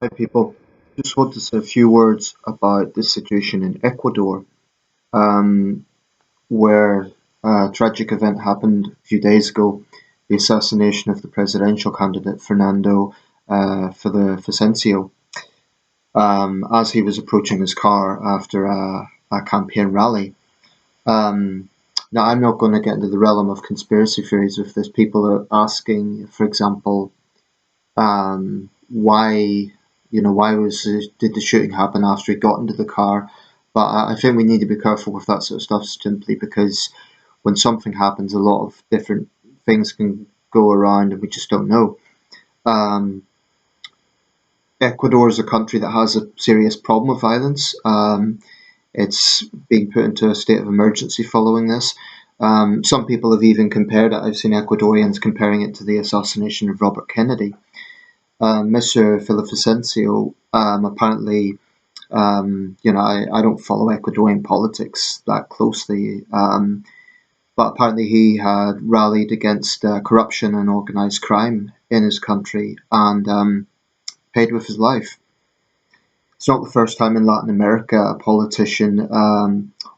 Hi, people. Just want to say a few words about the situation in Ecuador, um, where a tragic event happened a few days ago, the assassination of the presidential candidate Fernando for the Vicencio, as he was approaching his car after a campaign rally. Um, Now, I'm not going to get into the realm of conspiracy theories if there's people are asking, for example, why did the shooting happen after he got into the car? But I think we need to be careful with that sort of stuff simply because when something happens, a lot of different things can go around and we just don't know. Um, Ecuador is a country that has a serious problem with violence. It's being put into a state of emergency following this. Some people have even compared it. I've seen Ecuadorians comparing it to the assassination of Robert Kennedy. Mr. Villavicencio apparently, I don't follow Ecuadorian politics that closely, but apparently he had rallied against corruption and organized crime in his country and paid with his life. It's not the first time in Latin America a politician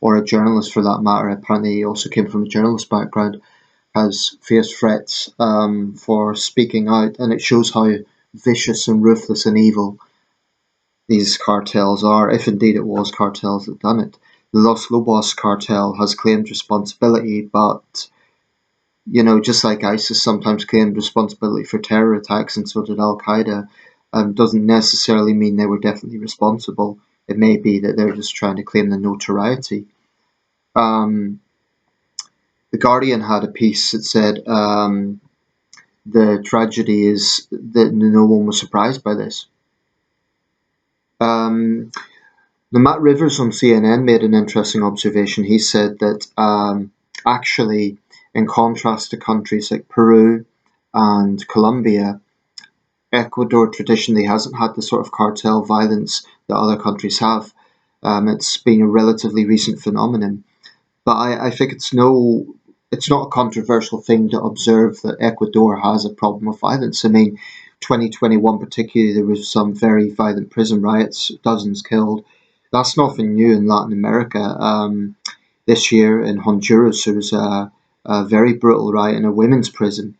or a journalist, for that matter, apparently he also came from a journalist background, has faced threats for speaking out, and it shows how vicious and ruthless and evil these cartels are, if indeed it was cartels that done it. The Los Lobos cartel has claimed responsibility, but just like ISIS sometimes claimed responsibility for terror attacks, and so did Al Qaeda, doesn't necessarily mean they were definitely responsible. It may be that they're just trying to claim the notoriety. Um, the Guardian had a piece that said the tragedy is that no one was surprised by this. Um, the Matt Rivers on CNN made an interesting observation. He said that actually, in contrast to countries like Peru and Colombia, Ecuador traditionally hasn't had the sort of cartel violence that other countries have. It's been a relatively recent phenomenon, but I think it's not a controversial thing to observe that Ecuador has a problem with violence. I mean, 2021 particularly, there was some very violent prison riots, dozens killed. That's nothing new in Latin America. This year in Honduras, there was a very brutal riot in a women's prison.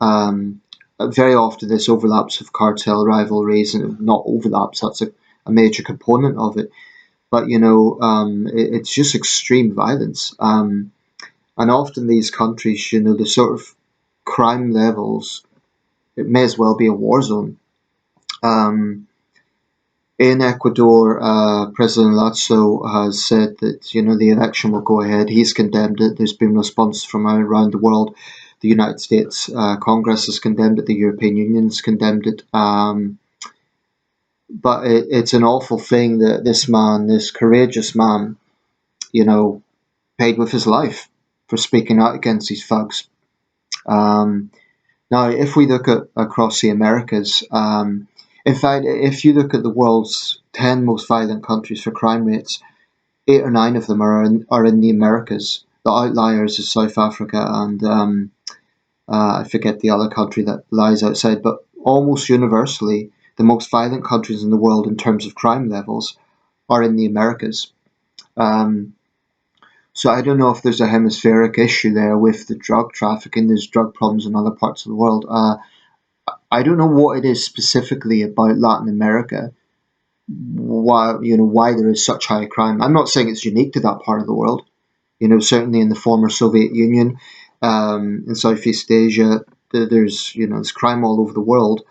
Um, Very often this overlaps with cartel rivalries, and not overlaps, that's a major component of it. But it's just extreme violence. And often these countries, the sort of crime levels, it may as well be a war zone. Um, in Ecuador, President Lasso has said that the election will go ahead. He's condemned it. There's been response from around the world. The United States Congress has condemned it. The European Union has condemned it. But it's an awful thing that this man, this courageous man, you know, paid with his life for speaking out against these thugs. Um, Now, if we look at across the Americas, in fact, if you look at the world's 10 most violent countries for crime rates, 8 or 9 of them are in the Americas. The outliers is South Africa and I forget the other country that lies outside, but almost universally, the most violent countries in the world in terms of crime levels are in the Americas. Um, so I don't know if there's a hemispheric issue there with the drug trafficking. There's drug problems in other parts of the world. I don't know what it is specifically about Latin America, why there is such high crime. I'm not saying it's unique to that part of the world. Certainly in the former Soviet Union, in Southeast Asia, there's crime all over the world.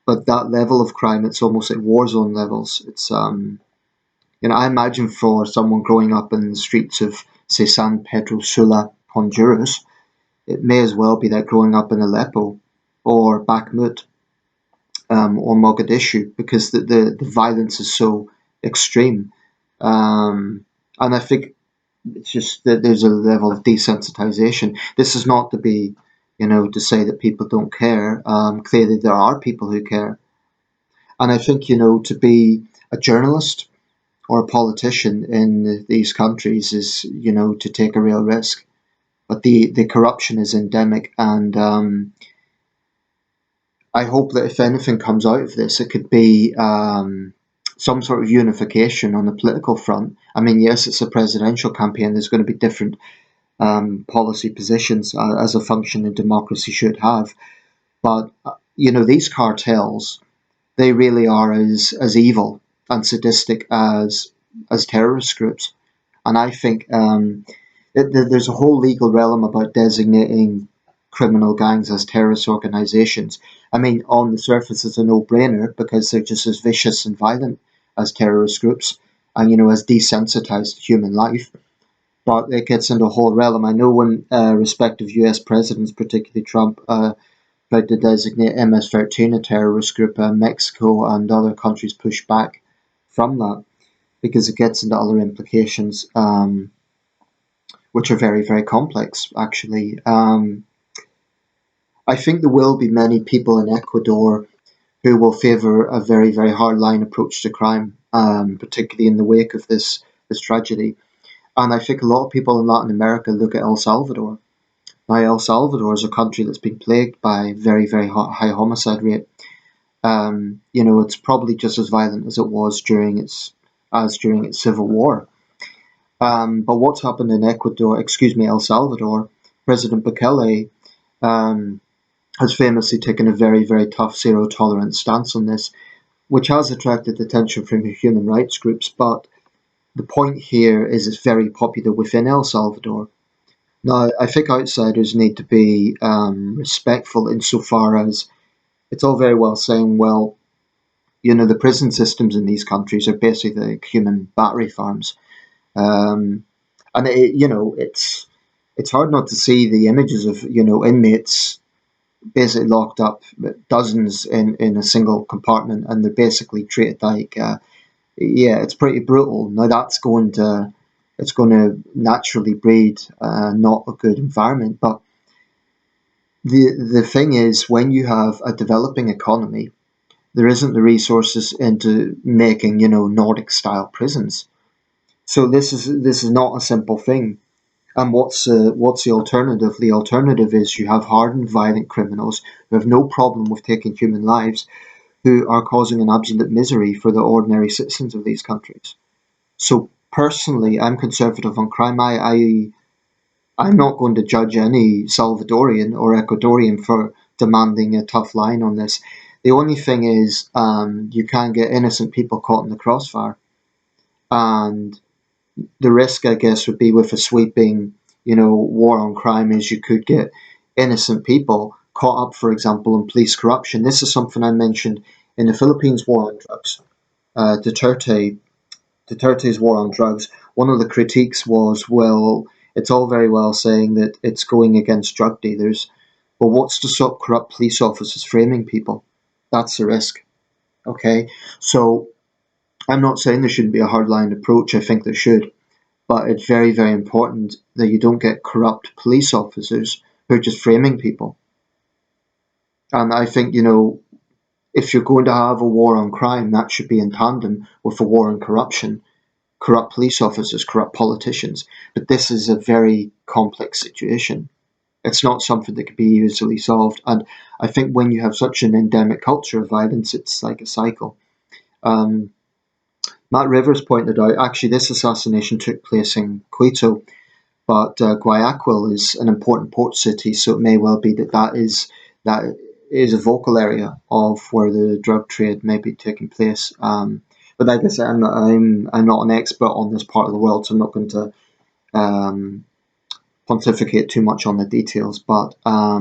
But that level of crime, it's almost like war zone levels. It's I imagine for someone growing up in the streets of, say, San Pedro Sula, Honduras, it may as well be like growing up in Aleppo or Bakhmut, or Mogadishu, because the violence is so extreme. And I think it's just that there's a level of desensitization. This is not to be, to say that people don't care. Clearly, there are people who care. And I think, to be a journalist or a politician in these countries is, to take a real risk. But the corruption is endemic, and I hope that if anything comes out of this, it could be some sort of unification on the political front. I mean, yes, it's a presidential campaign. There's going to be different policy positions as a function of democracy should have. But these cartels, they really are as evil and sadistic as terrorist groups. And I think there's a whole legal realm about designating criminal gangs as terrorist organizations. I mean, on the surface, it's a no-brainer because they're just as vicious and violent as terrorist groups, and as desensitized to human life. But it gets into a whole realm. I know when respective U.S. presidents, particularly Trump, tried to designate MS-13 a terrorist group, Mexico and other countries pushed back from that because it gets into other implications, which are very, very complex, actually. I think there will be many people in Ecuador who will favour a very, very hardline approach to crime, particularly in the wake of this tragedy. And I think a lot of people in Latin America look at El Salvador. Now, El Salvador is a country that's been plagued by very, very high homicide rate. It's probably just as violent as it was during its civil war. But what's happened in El Salvador, President Bukele has famously taken a very, very tough zero tolerance stance on this, which has attracted attention from human rights groups. But the point here is it's very popular within El Salvador. Now, I think outsiders need to be respectful insofar as it's all very well saying, well, the prison systems in these countries are basically like human battery farms. And it's hard not to see the images of inmates basically locked up, dozens in a single compartment, and they're basically treated like it's pretty brutal. Now it's going to naturally breed not a good environment. But the thing is, when you have a developing economy, there isn't the resources into making Nordic style prisons. So this is not a simple thing. And what's the alternative? The alternative is you have hardened, violent criminals who have no problem with taking human lives, who are causing an absolute misery for the ordinary citizens of these countries. So personally, I'm conservative on crime. I'm not going to judge any Salvadorian or Ecuadorian for demanding a tough line on this. The only thing is, you can get innocent people caught in the crossfire, and the risk, I guess, would be with a sweeping, war on crime is you could get innocent people caught up, for example, in police corruption. This is something I mentioned in the Philippines war on drugs. Duterte's war on drugs. One of the critiques was, well, it's all very well saying that it's going against drug dealers, but what's to stop corrupt police officers framing people? That's the risk. Okay, so I'm not saying there shouldn't be a hardline approach. I think there should. But it's very, very important that you don't get corrupt police officers who are just framing people. And I think, if you're going to have a war on crime, that should be in tandem with a war on corruption. Corrupt police officers, corrupt politicians. But this is a very complex situation. It's not something that can be easily solved. And I think when you have such an endemic culture of violence, it's like a cycle. Matt Rivers pointed out, actually, this assassination took place in Quito, but Guayaquil is an important port city, so it may well be that is a vocal area of where the drug trade may be taking place. But like I said, I'm not an expert on this part of the world, so I'm not going to pontificate too much on the details. But I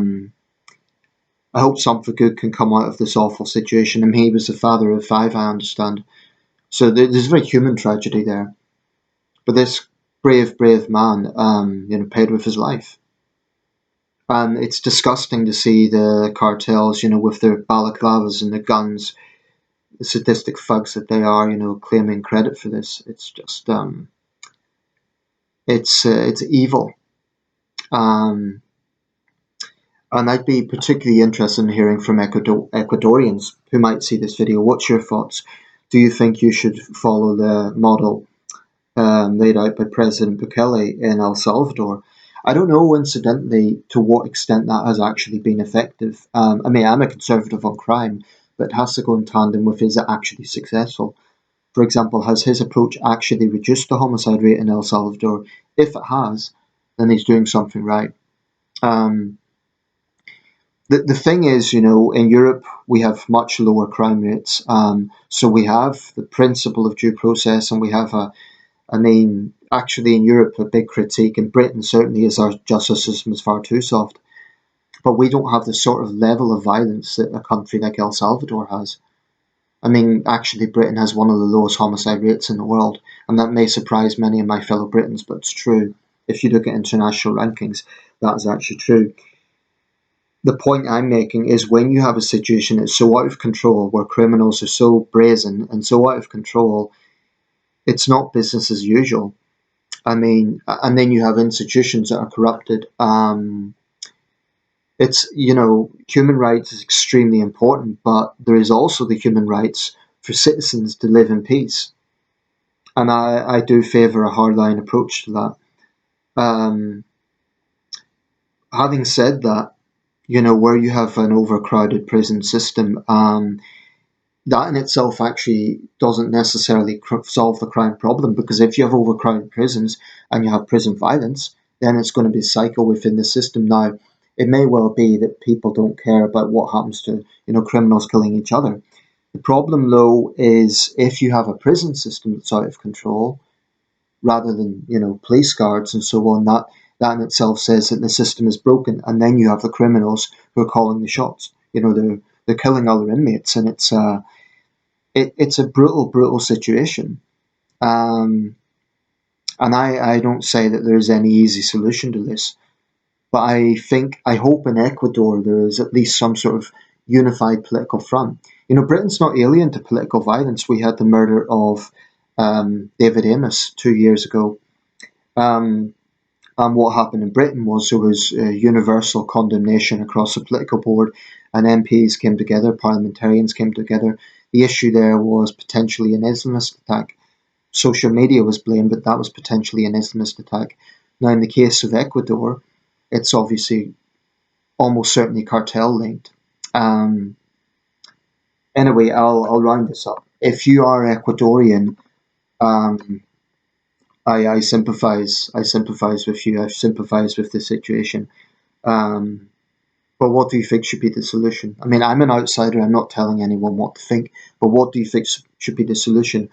hope something good can come out of this awful situation. I mean, he was the father of 5, I understand. So there's a very human tragedy there. But this brave, brave man, paid with his life. And it's disgusting to see the cartels, with their balaclavas and their guns, the sadistic thugs that they are, claiming credit for this. It's just, it's evil. And I'd be particularly interested in hearing from Ecuadorians who might see this video. What's your thoughts? Do you think you should follow the model laid out by President Bukele in El Salvador? I don't know, incidentally, to what extent that has actually been effective. I mean, I'm a conservative on crime, but it has to go in tandem with, is it actually successful? For example, has his approach actually reduced the homicide rate in El Salvador? If it has, then he's doing something right. Um, the thing is, in Europe, we have much lower crime rates. So we have the principle of due process, and we have I mean, actually in Europe, a big critique, in Britain certainly, is our justice system is far too soft. But we don't have the sort of level of violence that a country like El Salvador has. I mean, actually, Britain has one of the lowest homicide rates in the world, and that may surprise many of my fellow Britons, but it's true. If you look at international rankings, that is actually true. The point I'm making is, when you have a situation that's so out of control, where criminals are so brazen and so out of control, it's not business as usual. I mean, and then you have institutions that are corrupted. Human rights is extremely important, but there is also the human rights for citizens to live in peace. And I do favour a hardline approach to that. Having said that, where you have an overcrowded prison system, that in itself actually doesn't necessarily solve the crime problem, because if you have overcrowded prisons and you have prison violence, then it's going to be a cycle within the system. Now, it may well be that people don't care about what happens to criminals killing each other. The problem, though, is if you have a prison system that's out of control, rather than police guards and so on, that in itself says that the system is broken, and then you have the criminals who are calling the shots. They're killing other inmates, and it's a brutal situation. Um, and I don't say that there's any easy solution to this, but I hope in Ecuador there is at least some sort of unified political front. Britain's not alien to political violence. We had the murder of David Amos 2 years ago. Um, and what happened in Britain was, there was universal condemnation across the political board, and MPs came together, parliamentarians came together. The issue there was potentially an Islamist attack. Social media was blamed, but that was potentially an Islamist attack. Now, in the case of Ecuador, it's obviously almost certainly cartel linked. Um, anyway, I'll round this up. If you are Ecuadorian, um, I sympathise. I sympathise with you. I sympathise with the situation. Um, but what do you think should be the solution? I mean, I'm an outsider. I'm not telling anyone what to think. But what do you think should be the solution?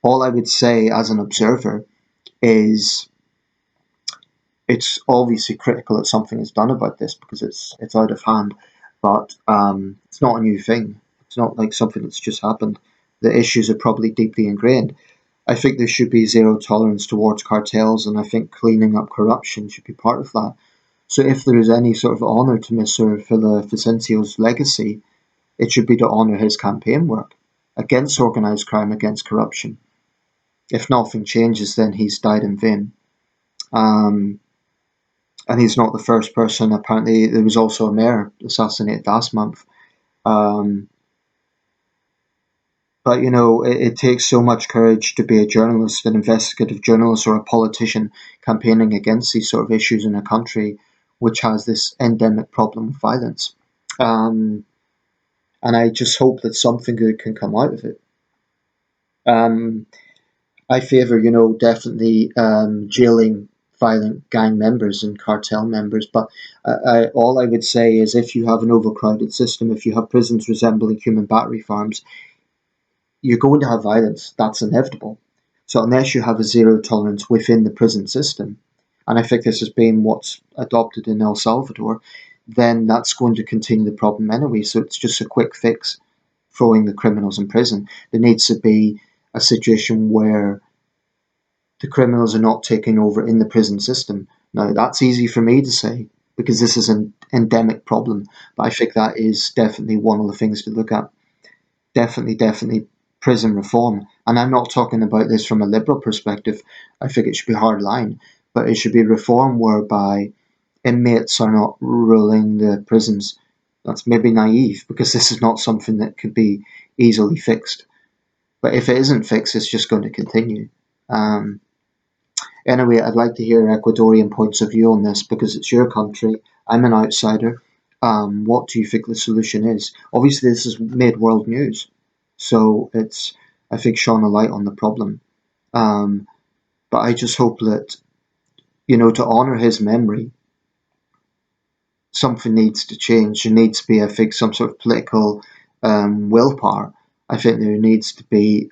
All I would say as an observer is, it's obviously critical that something is done about this, because it's out of hand. But it's not a new thing. It's not like something that's just happened. The issues are probably deeply ingrained. I think there should be zero tolerance towards cartels, and I think cleaning up corruption should be part of that. So if there is any sort of honour to Mr. Villavicencio's legacy, it should be to honour his campaign work against organised crime, against corruption. If nothing changes, then he's died in vain. Um, and he's not the first person. Apparently, there was also a mayor assassinated last month. Um, but it takes so much courage to be a journalist, an investigative journalist, or a politician campaigning against these sort of issues in a country which has this endemic problem of violence. Um, and I just hope that something good can come out of it. Um, I favour, definitely jailing violent gang members and cartel members. But all I would say is, if you have an overcrowded system, if you have prisons resembling human battery farms, you're going to have violence. That's inevitable. So unless you have a zero tolerance within the prison system, and I think this has been what's adopted in El Salvador, then that's going to continue the problem anyway. So it's just a quick fix, throwing the criminals in prison. There needs to be a situation where the criminals are not taking over in the prison system. Now, that's easy for me to say, because this is an endemic problem, but I think that is definitely one of the things to look at. Definitely prison reform. And I'm not talking about this from a liberal perspective. I think it should be hard line, but it should be reform whereby inmates are not ruling the prisons. That's maybe naive, because this is not something that could be easily fixed. But if it isn't fixed, it's just going to continue. Um, Anyway, I'd like to hear Ecuadorian points of view on this because it's your country. I'm an outsider. What do you think the solution is? Obviously, this has made world news, so it's, I think, shone a light on the problem. Um, but I just hope that, to honour his memory, something needs to change. There needs to be, I think, some sort of political willpower. I think there needs to be.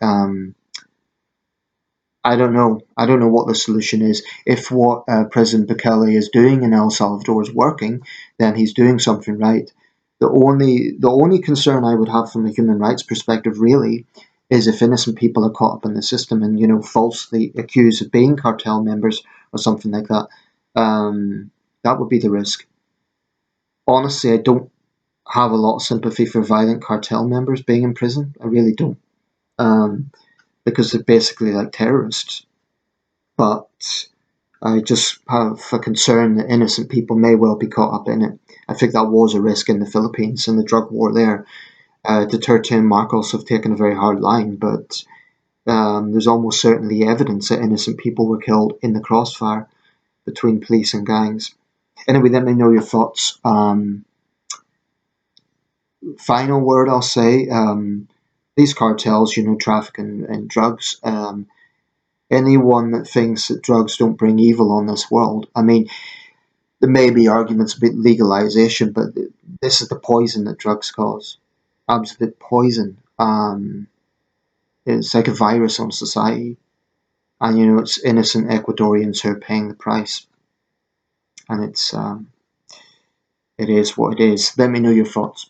I don't know. I don't know what the solution is. If what President Bukele is doing in El Salvador is working, then he's doing something right. The only concern I would have from a human rights perspective really is if innocent people are caught up in the system and falsely accused of being cartel members or something like that. That would be the risk. Honestly, I don't have a lot of sympathy for violent cartel members being in prison. I really don't, because they're basically like terrorists. But I just have a concern that innocent people may well be caught up in it. I think that was a risk in the Philippines and the drug war there. Duterte and Marcos have taken a very hard line, but there's almost certainly evidence that innocent people were killed in the crossfire between police and gangs. Anyway, let me know your thoughts. Final word I'll say, these cartels, traffic and drugs. Anyone that thinks that drugs don't bring evil on this world, I mean, there may be arguments about legalization, but this is the poison that drugs cause. Absolute poison. It's like a virus on society. And, it's innocent Ecuadorians who are paying the price. And it is what it is. Let me know your thoughts.